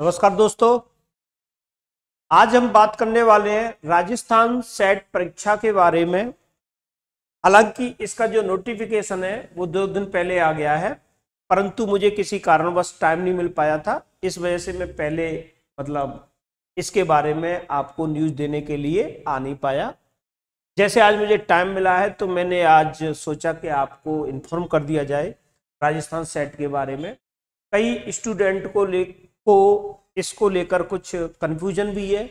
नमस्कार दोस्तों, आज हम बात करने वाले हैं राजस्थान सेट परीक्षा के बारे में। हालांकि इसका जो नोटिफिकेशन है वो 2 दिन पहले आ गया है, परंतु मुझे किसी कारणवश टाइम नहीं मिल पाया था। इस वजह से मैं पहले इसके बारे में आपको न्यूज़ देने के लिए आ नहीं पाया। जैसे आज मुझे टाइम मिला है तो मैंने आज सोचा कि आपको इन्फॉर्म कर दिया जाए राजस्थान सेट के बारे में। कई स्टूडेंट को इसको लेकर कुछ कंफ्यूजन भी है,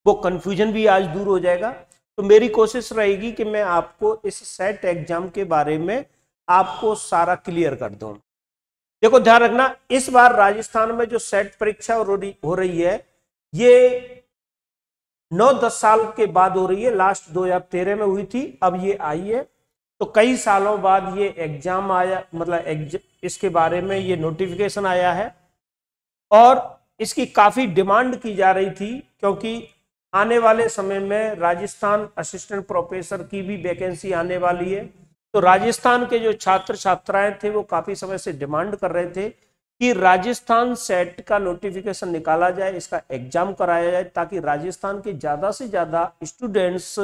वो कंफ्यूजन भी आज दूर हो जाएगा। तो मेरी कोशिश रहेगी कि मैं आपको इस सेट एग्जाम के बारे में आपको सारा क्लियर कर दूं। देखो, ध्यान रखना, इस बार राजस्थान में जो सेट परीक्षा हो रही है ये 9-10 साल के बाद हो रही है। लास्ट 2013 में हुई थी, अब ये आई है। तो कई सालों बाद ये एग्जाम आया, इसके बारे में ये नोटिफिकेशन आया है और इसकी काफी डिमांड की जा रही थी, क्योंकि आने वाले समय में राजस्थान असिस्टेंट प्रोफेसर की भी वैकेंसी आने वाली है। तो राजस्थान के जो छात्र छात्राएं थे वो काफी समय से डिमांड कर रहे थे कि राजस्थान सेट का नोटिफिकेशन निकाला जाए, इसका एग्जाम कराया जाए, ताकि राजस्थान के ज्यादा से ज्यादा स्टूडेंट्स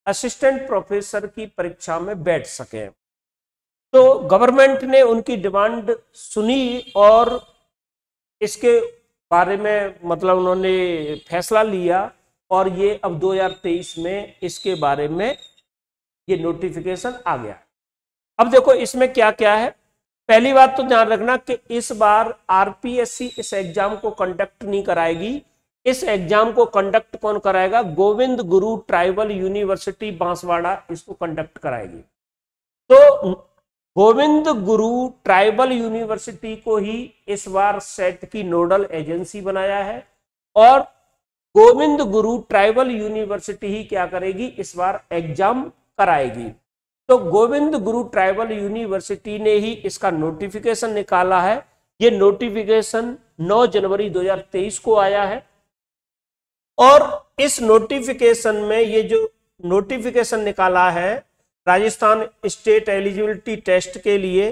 असिस्टेंट प्रोफेसर की परीक्षा में बैठ सके। तो गवर्नमेंट ने उनकी डिमांड सुनी और इसके बारे में उन्होंने फैसला लिया और ये अब 2023 में इसके बारे में ये नोटिफिकेशन आ गया। अब देखो इसमें क्या क्या है। पहली बात तो ध्यान रखना कि इस बार आरपीएससी इस एग्जाम को कंडक्ट नहीं कराएगी। इस एग्जाम को कंडक्ट कौन कराएगा? गोविंद गुरु ट्राइबल यूनिवर्सिटी बांसवाड़ा इसको कंडक्ट कराएगी। तो गोविंद गुरु ट्राइबल यूनिवर्सिटी को ही इस बार सेट की नोडल एजेंसी बनाया है और गोविंद गुरु ट्राइबल यूनिवर्सिटी ही क्या करेगी? इस बार एग्जाम कराएगी। तो गोविंद गुरु ट्राइबल यूनिवर्सिटी ने ही इसका नोटिफिकेशन निकाला है। ये नोटिफिकेशन 9 जनवरी 2023 को आया है और इस नोटिफिकेशन में ये जो नोटिफिकेशन निकाला है राजस्थान स्टेट एलिजिबिलिटी टेस्ट के लिए,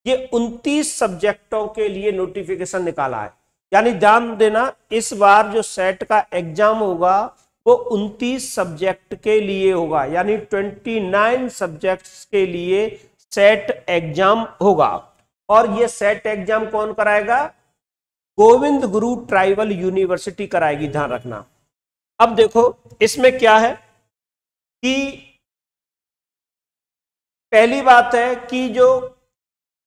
ये 29 सब्जेक्टों के लिए नोटिफिकेशन निकाला है। यानी ध्यान देना, इस बार जो सेट का एग्जाम होगा वो 29 सब्जेक्ट के लिए होगा, यानी 29 सब्जेक्ट्स के लिए सेट एग्जाम होगा। और ये सेट एग्जाम कौन कराएगा? गोविंद गुरु ट्राइबल यूनिवर्सिटी कराएगी, ध्यान रखना। अब देखो इसमें क्या है कि पहली बात है कि जो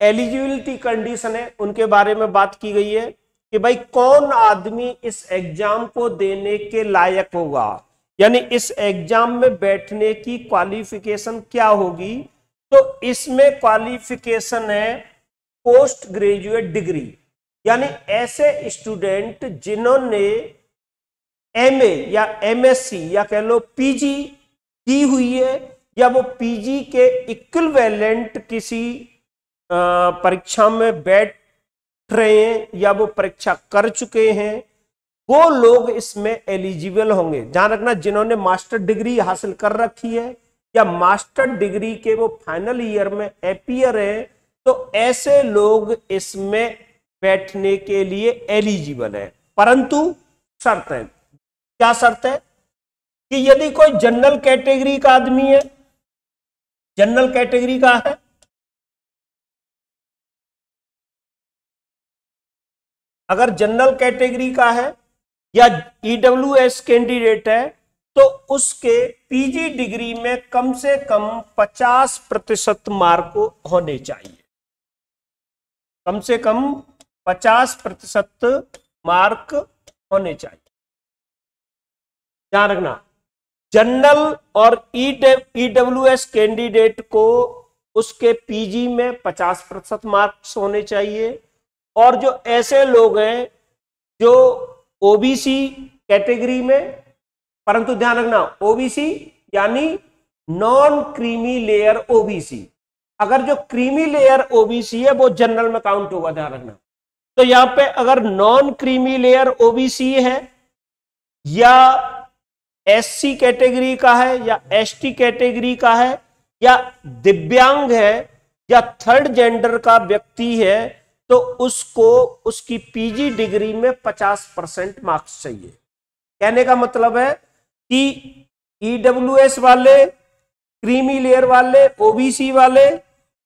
एलिजिबिलिटी कंडीशन है उनके बारे में बात की गई है कि भाई कौन आदमी इस एग्जाम को देने के लायक होगा, यानी इस एग्जाम में बैठने की क्वालिफिकेशन क्या होगी। तो इसमें क्वालिफिकेशन है पोस्ट ग्रेजुएट डिग्री, यानी ऐसे स्टूडेंट जिन्होंने एमए या एमएससी या कह लो पीजी की हुई है, या वो पीजी के इक्विवेलेंट किसी परीक्षा में बैठ रहे हैं या वो परीक्षा कर चुके हैं, वो लोग इसमें एलिजिबल होंगे। ध्यान रखना, जिन्होंने मास्टर डिग्री हासिल कर रखी है या मास्टर डिग्री के वो फाइनल ईयर में अपीयर है, तो ऐसे लोग इसमें बैठने के लिए एलिजिबल है। परंतु शर्त है, क्या शर्त है? कि यदि कोई जनरल कैटेगरी का आदमी है, जनरल कैटेगरी का है, अगर जनरल कैटेगरी का है या ईडब्ल्यूएस कैंडिडेट है, तो उसके पीजी डिग्री में कम से कम 50% मार्क होने चाहिए। कम से कम 50% मार्क होने चाहिए। ध्यान रखना, जनरल और ईडब्ल्यूएस कैंडिडेट को उसके पीजी में 50% मार्क्स होने चाहिए। और जो ऐसे लोग हैं जो ओबीसी कैटेगरी में, परंतु ध्यान रखना ओबीसी यानी नॉन क्रीमी लेयर ओबीसी, अगर जो क्रीमी लेयर ओबीसी है वो जनरल में काउंट होगा, ध्यान रखना। तो यहां पे अगर नॉन क्रीमी लेयर ओबीसी है या एससी कैटेगरी का है या एसटी कैटेगरी का है या दिव्यांग है या थर्ड जेंडर का व्यक्ति है, तो उसको उसकी पीजी डिग्री में 50% मार्क्स चाहिए। कहने का मतलब है कि ईडब्ल्यूएस वाले, क्रीमी लेयर वाले, ओबीसी वाले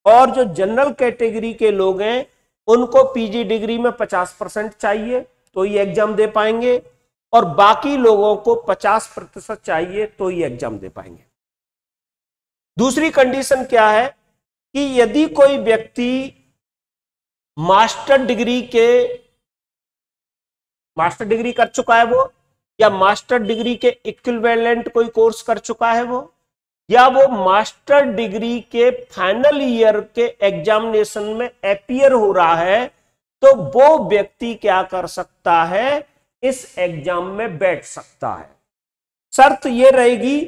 और जो जनरल कैटेगरी के लोग हैं उनको पीजी डिग्री में 50% चाहिए तो ये एग्जाम दे पाएंगे, और बाकी लोगों को 50% चाहिए तो ये एग्जाम दे पाएंगे। दूसरी कंडीशन क्या है कि यदि कोई व्यक्ति मास्टर डिग्री कर चुका है वो, या मास्टर डिग्री के इक्विवेलेंट कोई कोर्स कर चुका है वो, या वो मास्टर डिग्री के फाइनल ईयर के एग्जामिनेशन में अपीयर हो रहा है, तो वो व्यक्ति क्या कर सकता है, इस एग्जाम में बैठ सकता है। शर्त ये रहेगी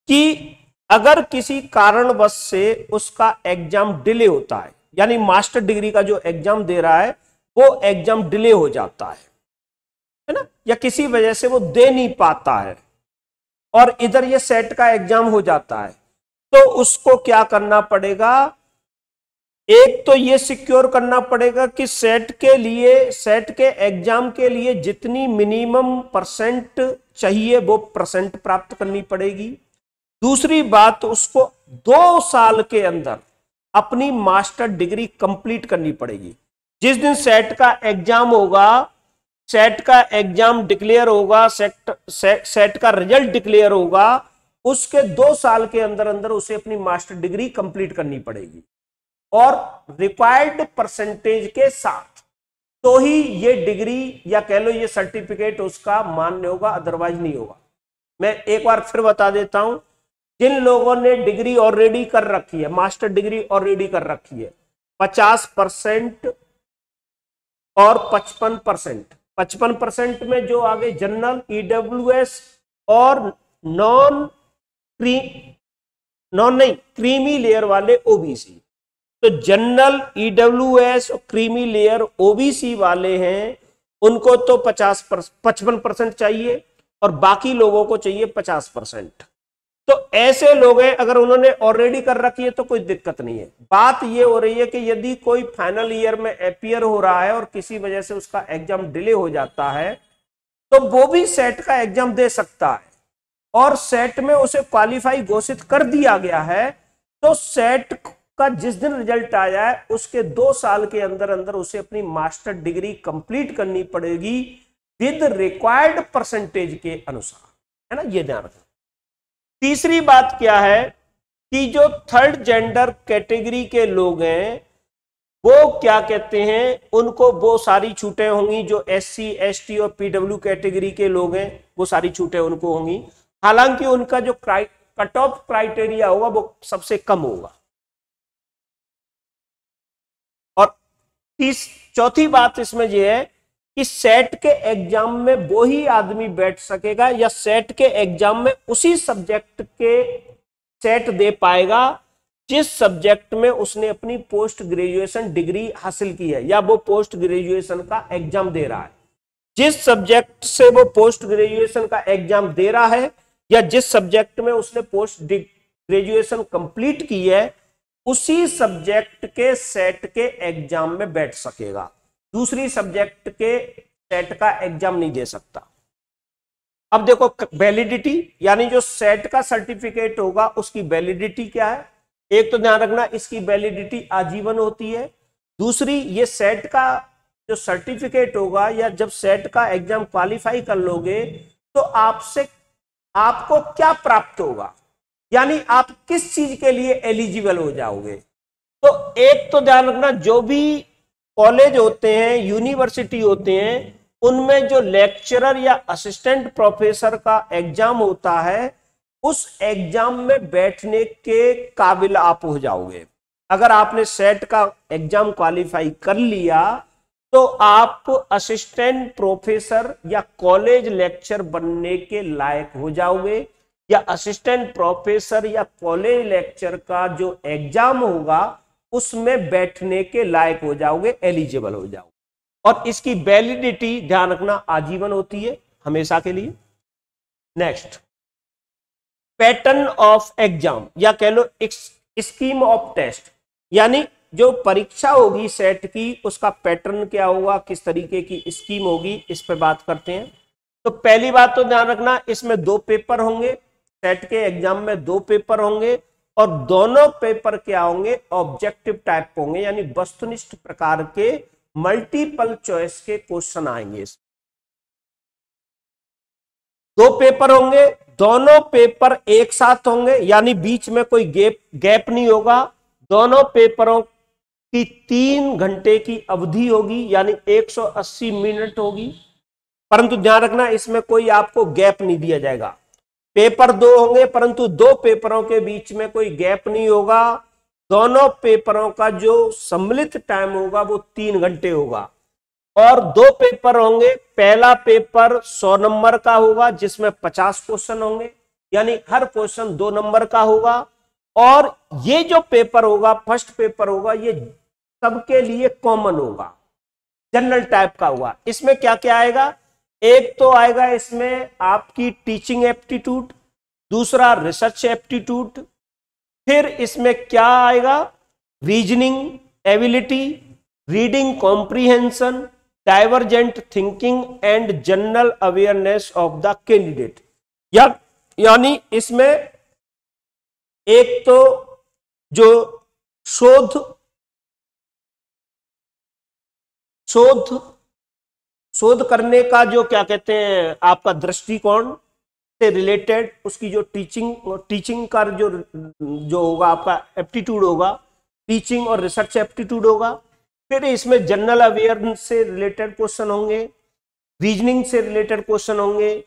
कि अगर किसी कारणवश से उसका एग्जाम डिले होता है, यानी मास्टर डिग्री का जो एग्जाम दे रहा है वो एग्जाम डिले हो जाता है ना, या किसी वजह से वो दे नहीं पाता है और इधर ये सेट का एग्जाम हो जाता है, तो उसको क्या करना पड़ेगा, एक तो ये सिक्योर करना पड़ेगा कि सेट के एग्जाम के लिए जितनी मिनिमम परसेंट चाहिए वो परसेंट प्राप्त करनी पड़ेगी। दूसरी बात, उसको 2 साल के अंदर अपनी मास्टर डिग्री कंप्लीट करनी पड़ेगी। जिस दिन सेट का एग्जाम होगा, सेट का एग्जाम डिक्लेयर होगा, सेट का रिजल्ट डिक्लेयर होगा, उसके 2 साल के अंदर अंदर उसे अपनी मास्टर डिग्री कंप्लीट करनी पड़ेगी और रिक्वायर्ड परसेंटेज के साथ, तो ही ये डिग्री या कह लो ये सर्टिफिकेट उसका मान्य होगा, अदरवाइज नहीं होगा। मैं एक बार फिर बता देता हूं, जिन लोगों ने डिग्री ऑलरेडी कर रखी है, मास्टर डिग्री ऑलरेडी कर रखी है, 50% और 55%, 55% में जो आगे जनरल, ईडब्ल्यूएस और क्रीमी लेयर वाले ओबीसी, तो जनरल, ईडब्ल्यूएस और क्रीमी लेयर ओबीसी वाले हैं, उनको तो 55% चाहिए और बाकी लोगों को चाहिए 50%। तो ऐसे लोग हैं, अगर उन्होंने ऑलरेडी कर रखी है तो कोई दिक्कत नहीं है। बात ये हो रही है कि यदि कोई फाइनल ईयर में अपीयर हो रहा है और किसी वजह से उसका एग्जाम डिले हो जाता है, तो वो भी सेट का एग्जाम दे सकता है, और सेट में उसे क्वालिफाई घोषित कर दिया गया है, तो सेट का जिस दिन रिजल्ट आ जाए उसके 2 साल के अंदर अंदर उसे अपनी मास्टर डिग्री कंप्लीट करनी पड़ेगी विद रिक्वायर्ड परसेंटेज के अनुसार, है ना, ये ध्यान रखना। तीसरी बात क्या है कि जो थर्ड जेंडर कैटेगरी के लोग हैं वो क्या कहते हैं, उनको वो सारी छूटें होंगी जो एससी, एसटी और पीडब्ल्यू कैटेगरी के लोग हैं, वो सारी छूटें उनको होंगी। हालांकि उनका जो कट ऑफ क्राइटेरिया होगा वो सबसे कम होगा। और चौथी बात इसमें यह है कि सेट के एग्जाम में वो ही आदमी बैठ सकेगा या सेट के एग्जाम में उसी सब्जेक्ट के सेट दे पाएगा जिस सब्जेक्ट में उसने अपनी पोस्ट ग्रेजुएशन डिग्री हासिल की है, या वो पोस्ट ग्रेजुएशन का एग्जाम दे रहा है। जिस सब्जेक्ट से वो पोस्ट ग्रेजुएशन का एग्जाम दे रहा है या जिस सब्जेक्ट में उसने पोस्ट ग्रेजुएशन कंप्लीट की है, उसी सब्जेक्ट के सेट के एग्जाम में बैठ सकेगा, दूसरी सब्जेक्ट के सेट का एग्जाम नहीं दे सकता। अब देखो वैलिडिटी, यानी जो सेट का सर्टिफिकेट होगा उसकी वैलिडिटी क्या है। एक तो ध्यान रखना, इसकी वैलिडिटी आजीवन होती है। दूसरी, ये सेट का जो सर्टिफिकेट होगा या जब सेट का एग्जाम क्वालिफाई कर लोगे तो आपको क्या प्राप्त होगा, यानी आप किस चीज के लिए एलिजिबल हो जाओगे। तो एक तो ध्यान रखना, जो भी कॉलेज होते हैं, यूनिवर्सिटी होते हैं, उनमें जो लेक्चरर या असिस्टेंट प्रोफेसर का एग्जाम होता है, उस एग्जाम में बैठने के काबिल आप हो जाओगे। अगर आपने सेट का एग्जाम क्वालिफाई कर लिया तो आप असिस्टेंट प्रोफेसर या कॉलेज लेक्चर बनने के लायक हो जाओगे, या असिस्टेंट प्रोफेसर या कॉलेज लेक्चर का जो एग्जाम होगा उसमें बैठने के लायक हो जाओगे, एलिजिबल हो जाओगे। और इसकी वैलिडिटी ध्यान रखना आजीवन होती है, हमेशा के लिए। नेक्स्ट, पैटर्न ऑफ एग्जाम या कह लो स्कीम ऑफ टेस्ट, यानी जो परीक्षा होगी सेट की उसका पैटर्न क्या होगा, किस तरीके की स्कीम होगी, इस पे बात करते हैं। तो पहली बात तो ध्यान रखना, इसमें 2 पेपर होंगे, सेट के एग्जाम में 2 पेपर होंगे और दोनों पेपर क्या होंगे, ऑब्जेक्टिव टाइप होंगे, यानी वस्तुनिष्ठ प्रकार के मल्टीपल चॉइस के क्वेश्चन आएंगे। 2 पेपर होंगे, दोनों पेपर एक साथ होंगे, यानी बीच में कोई गैप नहीं होगा। दोनों पेपरों की 3 घंटे की अवधि होगी, यानी 180 मिनट होगी। परंतु ध्यान रखना इसमें कोई आपको गैप नहीं दिया जाएगा। पेपर 2 होंगे परंतु 2 पेपरों के बीच में कोई गैप नहीं होगा। दोनों पेपरों का जो सम्मिलित टाइम होगा वो 3 घंटे होगा। और 2 पेपर होंगे, पहला पेपर 100 नंबर का होगा जिसमें 50 क्वेश्चन होंगे, यानी हर क्वेश्चन 2 नंबर का होगा। और ये जो पेपर होगा, फर्स्ट पेपर होगा, ये सबके लिए कॉमन होगा, जनरल टाइप का होगा। इसमें क्या क्या आएगा, एक तो आएगा इसमें आपकी टीचिंग एप्टीट्यूड, दूसरा रिसर्च एप्टीट्यूड, फिर इसमें क्या आएगा, reasoning ability, reading comprehension, divergent thinking and general awareness of the candidate. यानी इसमें एक तो जो शोध करने का जो क्या कहते हैं आपका दृष्टिकोण से रिलेटेड, उसकी जो टीचिंग का जो होगा आपका एप्टीट्यूड होगा, टीचिंग और रिसर्च एप्टीट्यूड होगा। फिर इसमें जनरल अवेयरनेस से रिलेटेड क्वेश्चन होंगे, रीजनिंग से रिलेटेड क्वेश्चन होंगे,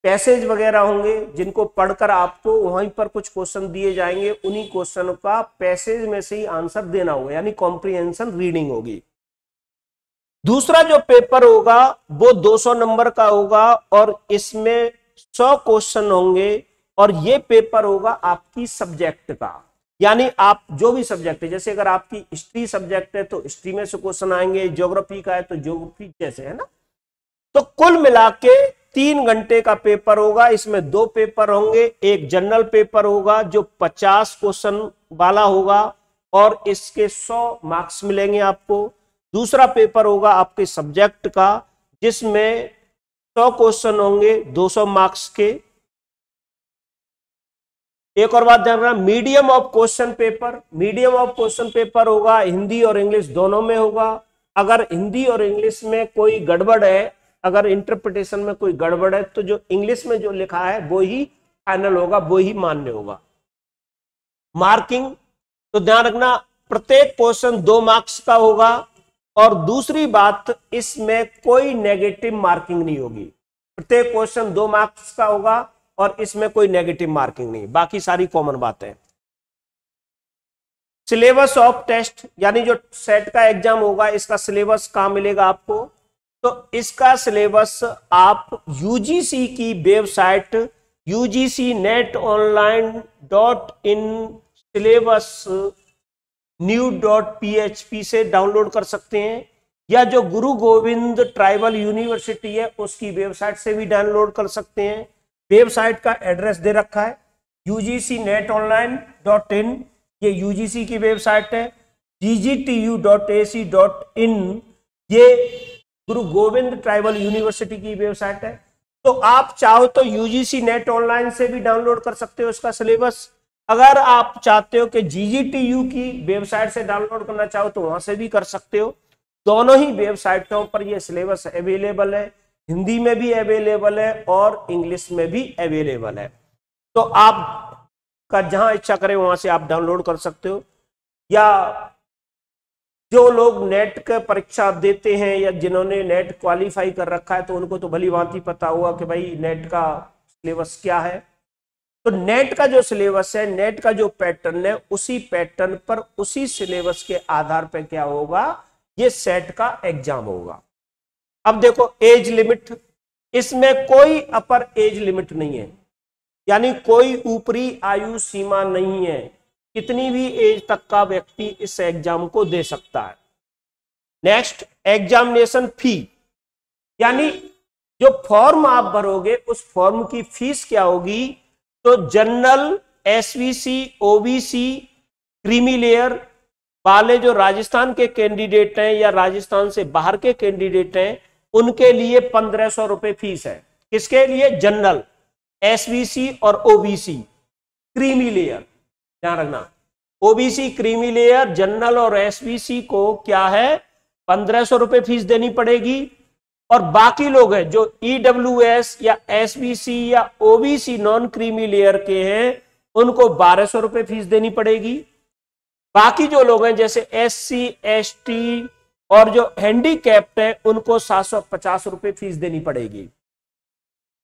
पैसेज वगैरह होंगे जिनको पढ़कर आपको वहीं पर कुछ क्वेश्चन दिए जाएंगे, उन्हीं क्वेश्चन का पैसेज में से ही आंसर देना होगा, यानी कॉम्प्रीहेंशन रीडिंग होगी। दूसरा जो पेपर होगा वो 200 नंबर का होगा और इसमें 100 क्वेश्चन होंगे और ये पेपर होगा आपकी सब्जेक्ट का, यानी आप जो भी सब्जेक्ट है, जैसे अगर आपकी हिस्ट्री सब्जेक्ट है तो हिस्ट्री में से क्वेश्चन आएंगे, ज्योग्राफी का है तो ज्योग्राफी, जैसे है ना। तो कुल मिला के 3 घंटे का पेपर होगा। इसमें 2 पेपर होंगे, एक जनरल पेपर होगा जो 50 क्वेश्चन वाला होगा और इसके 100 मार्क्स मिलेंगे आपको। दूसरा पेपर होगा आपके सब्जेक्ट का जिसमें 100 क्वेश्चन होंगे 200 मार्क्स के। एक और बात ध्यान रखना, मीडियम ऑफ क्वेश्चन पेपर होगा, हिंदी और इंग्लिश दोनों में होगा। अगर हिंदी और इंग्लिश में कोई गड़बड़ है, अगर इंटरप्रिटेशन में कोई गड़बड़ है तो जो इंग्लिश में जो लिखा है वो ही फाइनल होगा, वो ही मान्य होगा। मार्किंग तो ध्यान रखना प्रत्येक क्वेश्चन 2 मार्क्स का होगा और दूसरी बात इसमें कोई नेगेटिव मार्किंग नहीं होगी। प्रत्येक क्वेश्चन 2 मार्क्स का होगा और इसमें कोई नेगेटिव मार्किंग नहीं, बाकी सारी कॉमन बातें। सिलेबस ऑफ टेस्ट, यानी जो सेट का एग्जाम होगा इसका सिलेबस कहां मिलेगा आपको, तो इसका सिलेबस आप यूजीसी की वेबसाइट ugcnetonline.in सिलेबस new.php से डाउनलोड कर सकते हैं, या जो गुरु गोविंद ट्राइबल यूनिवर्सिटी है उसकी वेबसाइट से भी डाउनलोड कर सकते हैं। वेबसाइट का एड्रेस दे रखा है ugcnetonline.in, ये यूजीसी की वेबसाइट है। ggtu.ac.in ये गुरु गोविंद ट्राइबल यूनिवर्सिटी की वेबसाइट है। तो आप चाहो तो यूजीसी नेट ऑनलाइन से भी डाउनलोड कर सकते हो इसका सिलेबस। अगर आप चाहते हो कि जीजीटीयू की वेबसाइट से डाउनलोड करना चाहो तो वहां से भी कर सकते हो। दोनों ही वेबसाइटों पर यह सिलेबस अवेलेबल है, हिंदी में भी अवेलेबल है और इंग्लिश में भी अवेलेबल है। तो आप का जहां इच्छा करे वहां से आप डाउनलोड कर सकते हो। या जो लोग नेट का परीक्षा देते हैं या जिन्होंने नेट क्वालिफाई कर रखा है तो उनको तो भली भांति पता हुआ कि भाई नेट का सिलेबस क्या है। तो नेट का जो सिलेबस है, नेट का जो पैटर्न है, उसी पैटर्न पर उसी सिलेबस के आधार पर क्या होगा, ये सेट का एग्जाम होगा। अब देखो एज लिमिट, इसमें कोई अपर एज लिमिट नहीं है, यानी कोई ऊपरी आयु सीमा नहीं है, कितनी भी एज तक का व्यक्ति इस एग्जाम को दे सकता है। नेक्स्ट, एग्जामिनेशन फी, यानी जो फॉर्म आप भरोगे उस फॉर्म की फीस क्या होगी। तो general, SVC, OBC, creamy layer वाले जो राजस्थान के कैंडिडेट हैं या राजस्थान से बाहर के कैंडिडेट हैं, उनके लिए 1500 रुपए फीस है। किसके लिए? जनरल, एसबीसी और ओबीसी क्रीमी लेयर, ध्यान रखना। ओबीसी, क्रीमी लेयर, जनरल और एसबीसी को क्या है, 1500 रुपए फीस देनी पड़ेगी। और बाकी लोग हैं जो ईडब्ल्यूएस या एसबीसी या ओबीसी नॉन क्रीमी लेयर के हैं, उनको 1200 रुपए फीस देनी पड़ेगी। बाकी जो लोग हैं जैसे एससी, एसटी और जो हैंडीकैप्ड है, उनको 750 रुपए फीस देनी पड़ेगी।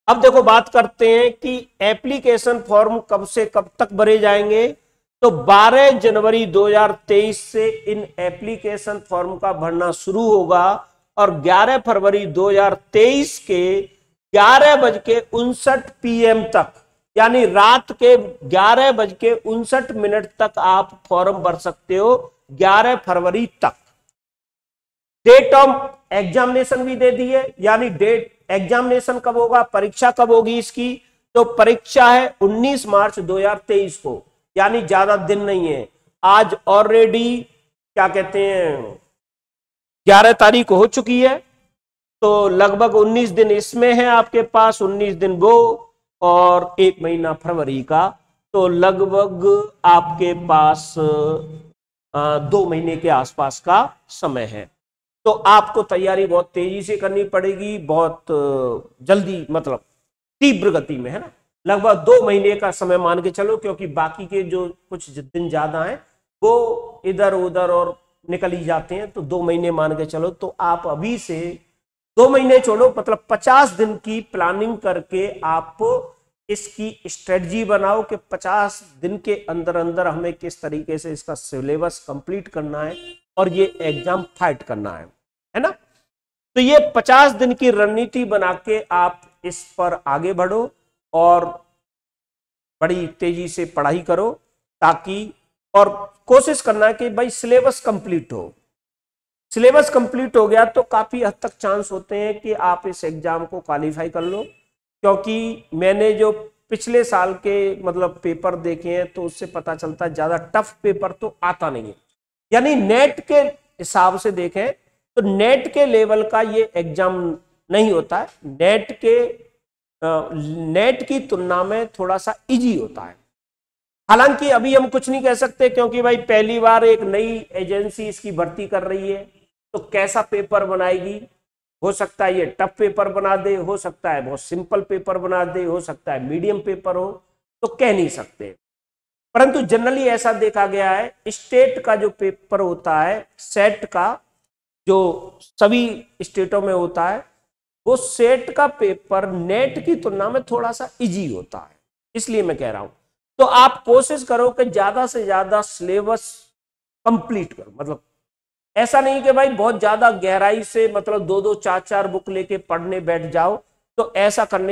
अब देखो बात करते हैं कि एप्लीकेशन फॉर्म कब से कब तक भरे जाएंगे। तो 12 जनवरी 2023 से इन एप्लीकेशन फॉर्म का भरना शुरू होगा और 11 फरवरी 2023 के 11:59 PM तक, यानी रात के 11:59 तक आप फॉर्म भर सकते हो, 11 फरवरी तक। डेट ऑफ एग्जामिनेशन भी दे दी है, यानी डेट एग्जामिनेशन कब होगा, परीक्षा कब होगी इसकी। तो परीक्षा है 19 मार्च 2023 को, यानी ज्यादा दिन नहीं है। आज ऑलरेडी क्या कहते हैं 11 तारीख हो चुकी है, तो लगभग 19 दिन इसमें है आपके पास, 19 दिन वो और 1 महीना फरवरी का, तो लगभग आपके पास 2 महीने के आसपास का समय है। तो आपको तैयारी बहुत तेजी से करनी पड़ेगी, बहुत जल्दी, मतलब तीव्र गति में, है ना। लगभग 2 महीने का समय मान के चलो, क्योंकि बाकी के जो कुछ दिन ज्यादा हैं वो इधर उधर और निकल ही जाते हैं, तो 2 महीने मान के चलो। तो आप अभी से 2 महीने छोड़ो, मतलब 50 दिन की प्लानिंग करके आप इसकी स्ट्रेटजी बनाओ कि 50 दिन के अंदर अंदर हमें किस तरीके से इसका सिलेबस कंप्लीट करना है और ये एग्जाम फाइट करना है ना। तो ये 50 दिन की रणनीति बना के आप इस पर आगे बढ़ो और बड़ी तेजी से पढ़ाई करो, ताकि, और कोशिश करना कि भाई सिलेबस कंप्लीट हो। सिलेबस कंप्लीट हो गया तो काफी हद तक चांस होते हैं कि आप इस एग्जाम को क्वालिफाई कर लो, क्योंकि मैंने जो पिछले साल के मतलब पेपर देखे हैं तो उससे पता चलता है ज्यादा टफ पेपर तो आता नहीं है। यानी नेट के हिसाब से देखें तो नेट के लेवल का ये एग्जाम नहीं होता है, नेट की तुलना में थोड़ा सा इजी होता है। हालांकि अभी हम कुछ नहीं कह सकते, क्योंकि भाई पहली बार एक नई एजेंसी इसकी भर्ती कर रही है, तो कैसा पेपर बनाएगी, हो सकता है ये टफ पेपर बना दे, हो सकता है बहुत सिंपल पेपर बना दे, हो सकता है मीडियम पेपर हो, तो कह नहीं सकते। परंतु जनरली ऐसा देखा गया है, स्टेट का जो पेपर होता है, सेट का जो सभी स्टेटों में होता है, वो सेट का पेपर नेट की तुलना में थोड़ा सा इजी होता है, इसलिए मैं कह रहा हूं। तो आप कोशिश करो कि ज्यादा से ज्यादा सिलेबस कंप्लीट करो। मतलब ऐसा नहीं कि भाई बहुत ज्यादा गहराई से मतलब 2-2, 4-4 बुक लेके पढ़ने बैठ जाओ, तो ऐसा करने